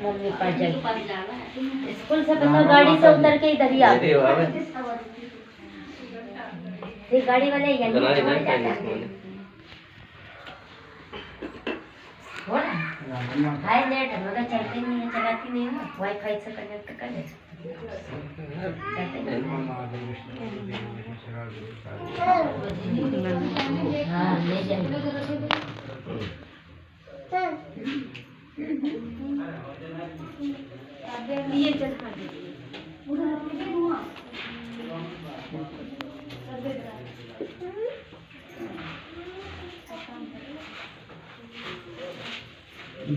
Mummy पास जाएगी school से बताओ गाड़ी से उतर के इधर ही आ ये गाड़ी वाले यहीं जाता है हो ना हाय नेट मगर चलते नहीं है चलाती नहीं है वाईफाई से कनेक्ट कर ले हाँ ले जाएंगे ये चल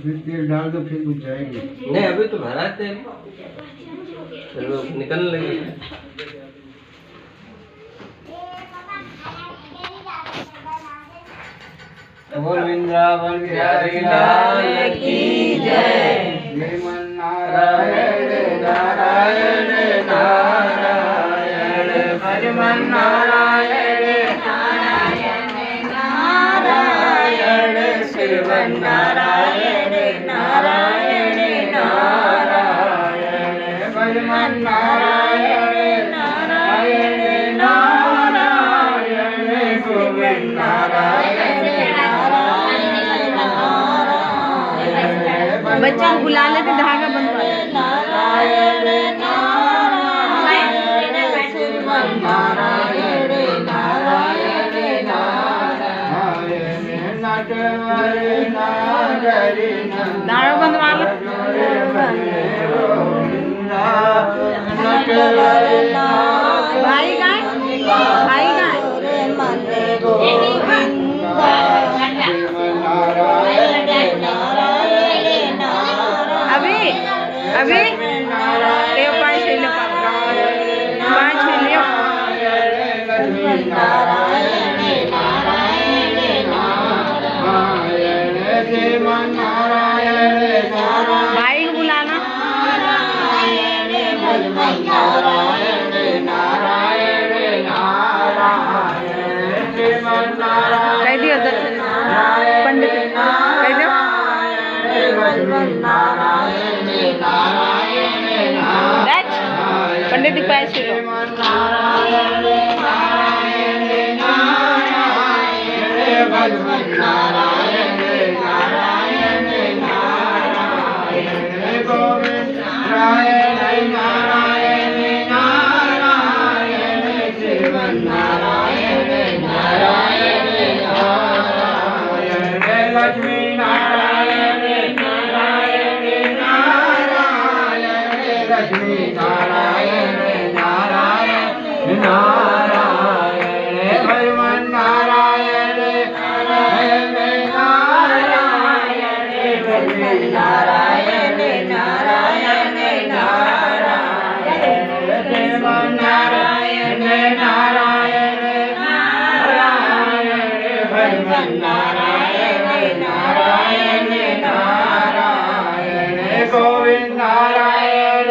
फिर तेल डाल दो फिर बुझ जाएगी। नहीं अभी तो भरा तेल फिर वो निकलने लगेगी। बोल वृंदावन बिहारी लाल की जय। श्रीमन नारायण नारायण नारायण श्रीमन नारायण नारायण नारायण श्रीमन नारायण नारायण नारायण श्रीमन नारायण नारायण नारायण गोविंद नारायण। बच्चा को बुला लेते धागा बंधवा नारायण नारायण श्रीमन नारायण नारायण नारायण नटवर नागरी धागा बंधवा लो नटवर भाई गाय भाई गाय अभी ले पाँच ले लो पाँच ले लियो नारायण नारायण नारायण श्रीमन नारायण भाई को बुलाना नारायण नारायण नारायण नारायण श्रीमन नारायण कह दियो पंडित कह दियो नारायण नारायण पंडित पास लो नारायण नारायण नारायण भगवान नारायण नारायण नारायण गोविंद नारायण नारायण नारायण श्रीमन नारायण नारायण नारायण लक्ष्मी नारायण नारायण नारायण लक्ष्मी नारायण नारायण नारायण भगवान नारायण नारायण नारायण भगवान नारायण नारायण नारायण भगवान नारायण नारायण नारायण भगवान नारायण नारायण नारायण गोविंद नारायण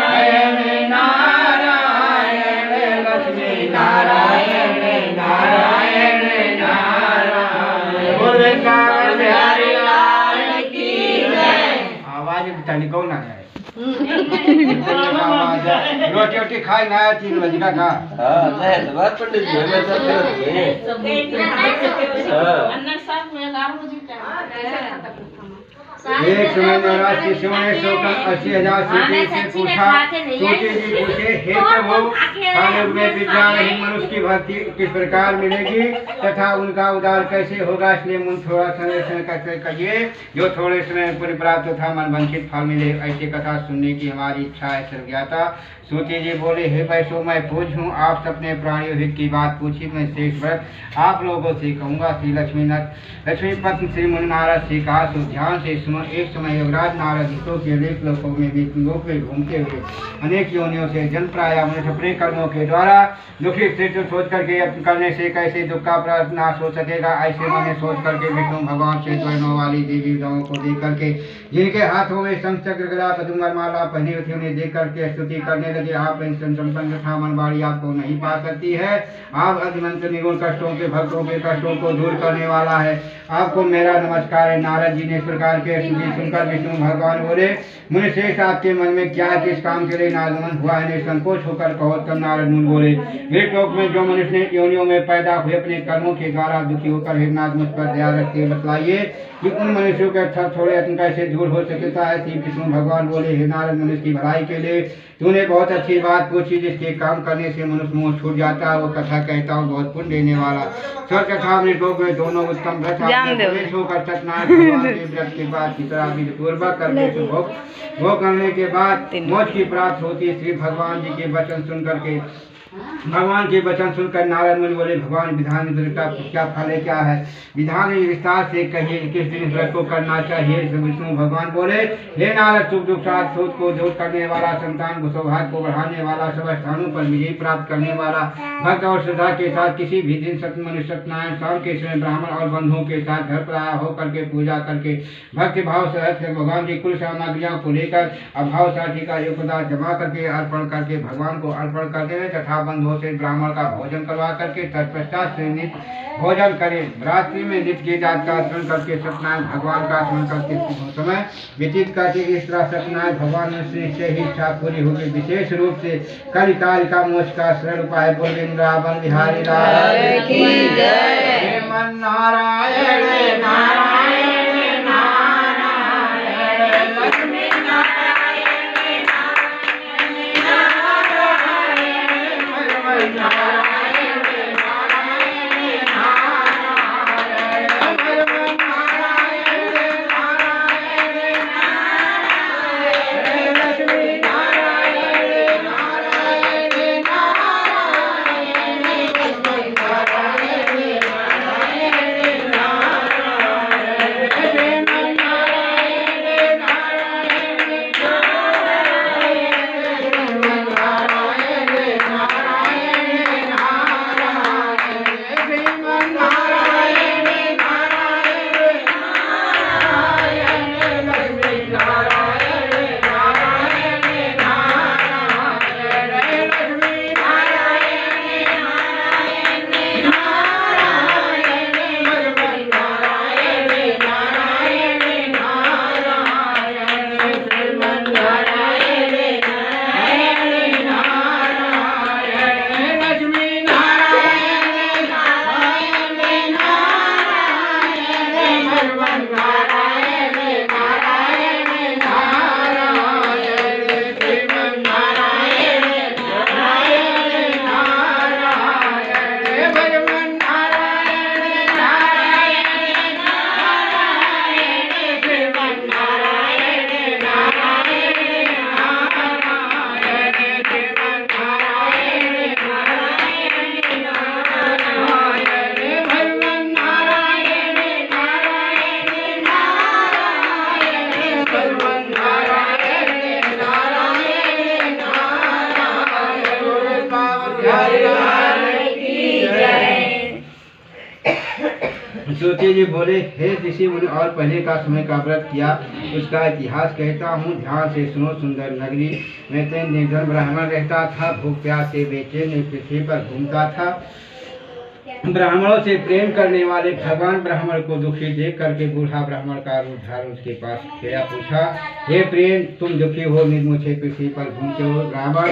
नारायण नारायण लक्ष्मी नारायण नारायण नारायण वृंदावन बिहारी लाल की जय। आवाज बतानी कौन आ है रोटी रोटी खाई ना 3 बजे का खा। हाँ नहीं तो बात पंडित जी हमें सब करते हैं। हाँ एक समय नवराज के समय 80,000 सूची से पूछा सूची जी पूछे हे प्रभु कालयुग में विद्या रहित मनुष्य की भक्ति किस प्रकार मिलेगी तथा उनका उद्धार कैसे होगा इसलिए मन थोड़ा समय कहिए जो थोड़े समय पूरी प्राप्त था मन वंचित फल मिले ऐसी कथा सुनने की हमारी इच्छा है सर्वज्ञाता। सूची जी बोले हे वैष्णव मैं पूछूं आप सबने प्राणियों हित की बात पूछी मैं शेष व्रत आप लोगों से कहूँगा। श्री लक्ष्मी पत्नी श्री मुनि नारद से कहा सो ध्यान से सुनो। एक समय युवराज नारद हितों के अनेक लोकों में लोक में घूमते हुए अनेक योनियों से जन प्राय अपने कर्मों के द्वारा दुखी स्थिति सोच करके करने से कैसे दुख का नाश हो सकेगा ऐसे मैंने सोच करके विष्णु भगवान से वर्णों वाली देवी देवताओं को देख करके जिनके हाथों में शंख चक्र गदा पदुमर माला पहनी हुई उन्हें देख करके स्तुति करने लगे आप संपन्न तथा मनवाड़ी आपको नहीं पा सकती है। आप अधिमंत्र निगुण कष्टों के भक्तों के कष्टों को दूर करने वाला है। आपको मेरा नमस्कार है। नारद जी ने इस प्रकार के यह सुनकर विष्णु भगवान बोले, मुनिश्रेष्ठ आपके मन में क्या है, किस काम के लिए नागमन हुआ है, निसंकोच होकर कहो। तब नारद मुनि बोले, लोक में जो मनुष्य योनियों में पैदा हुए अपने कर्मों के द्वारा दुखी होकर हे नाथ मुझ पर दया रखते बतलाइए कि उन मनुष्यों के थोड़े अतंक कैसे दूर हो सकता है। श्री विष्णु भगवान बोले, हे नारद, मनुष्य की भलाई के लिए तूने बहुत अच्छी बात पूछी। जिसके काम करने से मनुष्य मोह छूट जाता है, वो कथा कहता हूँ बहुत पुण्य देने वाला। स्वर कथा में दोनों उत्तम होकर सत्यनारायण भगवान के व्रत के बाद पूर्वक करने से भोग करने के बाद मोक्ष की प्राप्त होती है। श्री भगवान जी के वचन सुनकर के भगवान के वचन सुनकर नारद मुनि बोले, भगवान विधान का क्या फल है, क्या है, विधान विस्तार से कहिए, किस दिन व्रत को करना चाहिए। विष्णु भगवान बोले, हे नारद, सुख दुख साथ शोध को दूर करने वाला, संतान को सौभाग्य को बढ़ाने वाला, सब स्थानों पर विजय प्राप्त करने वाला, भक्त और श्रद्धा के साथ किसी भी दिन सत्यनारायण शाम के समय ब्राह्मण और बंधुओं के साथ घर पर आया होकर के पूजा करके भक्ति भाव से भगवान की कुल सामग्रियों को लेकर अभाव साथी का एक पदार्थ जमा करके अर्पण करके भगवान को अर्पण करते हैं तथा बंधुओं से ब्राह्मण का भोजन करवा करके तत्पश्चात से नित्य भोजन करें। रात्रि में नित्य की जात का स्मरण करके सत्यनारायण भगवान का स्मरण करके समय व्यतीत करके इस तरह सत्यनारायण भगवान से ही इच्छा पूरी होगी। विशेष रूप से कलिकाल का मोक्ष का सरल उपाय बोल वृंदावन बिहारी लाल की जय। श्रीमन नारायण नारायण नारायण लक्ष्मी नारायण श्रुति जी बोले, हे ऋषि मुनि और पहले का समय का व्रत किया उसका इतिहास कहता हूँ, ध्यान से सुनो। सुंदर नगरी में तीन निर्धन ब्राह्मण रहता था, भूख प्यास से बेचैन पृथ्वी पर घूमता था। ब्राह्मणों से प्रेम करने वाले भगवान ब्राह्मण को दुखी देख करके बूढ़ा ब्राह्मण का रूप धारण उसके पास गया, पूछा, हे प्रेम, तुम दुखी हो, निर्मुखे पृथ्वी पर घूमते हो। ब्राह्मण,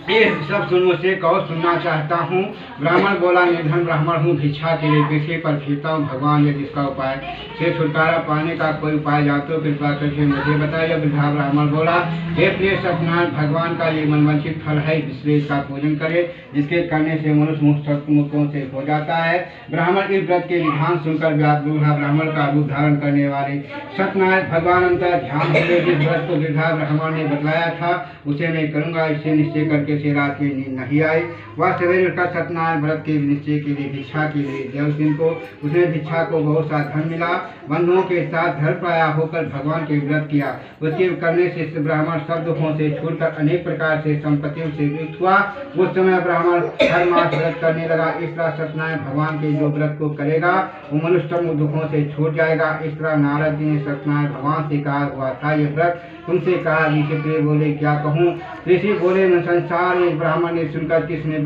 ये सब सुन मुझसे कहो, सुनना चाहता हूँ। ब्राह्मण बोला, निर्धन ब्राह्मण हूँ, भिक्षा के लिए पृथ्वी पर फिरता हूँ। भगवान ने जिसका उपाय से छुटकारा पाने का कोई उपाय जा तो कृपा करके मुझे बताइए। वृद्धा ब्राह्मण बोला, हे प्रिय सत्यनारायण भगवान का ये मनवांछित फल है, इसलिए इसका पूजन करे, जिसके करने से मनुष्य मुक्तों से हो जाता है। ब्राह्मण इस व्रत के विधान सुनकर बूढ़ा ब्राह्मण का रूप धारण करने वाले सत्यनारायण भगवान अंतर ध्यान से जिस व्रत को वृद्धा ब्राह्मण ने बतलाया था उसे मैं करूँगा, इससे निश्चय करके से रात में नींद नहीं आई। वह सवेरे उठकर सत्यनारायण व्रत के निश्चय के लिए भिक्षा के लिए गया। उस दिन को उसने भिक्षा को बहुत सा धन मिला। बंधुओं के साथ घर पर आया होकर भगवान के व्रत किया। उसके करने से ब्राह्मण सब दुखों से छूटकर अनेक प्रकार से संपत्तियों से युक्त हुआ। उस समय ब्राह्मण हर मास व्रत करने लगा। इस तरह सत्यनारायण भगवान के जो व्रत को करेगा वो मनुष्य दुखों से छूट जाएगा। इस तरह नारद जी ने सत्यनारायण भगवान से कहा हुआ था, ये व्रत तुमसे कहा। ऋषि बोले, क्या कहूँ? ऋषि बोले, संसार ब्राह्मण ने सुनकर किसने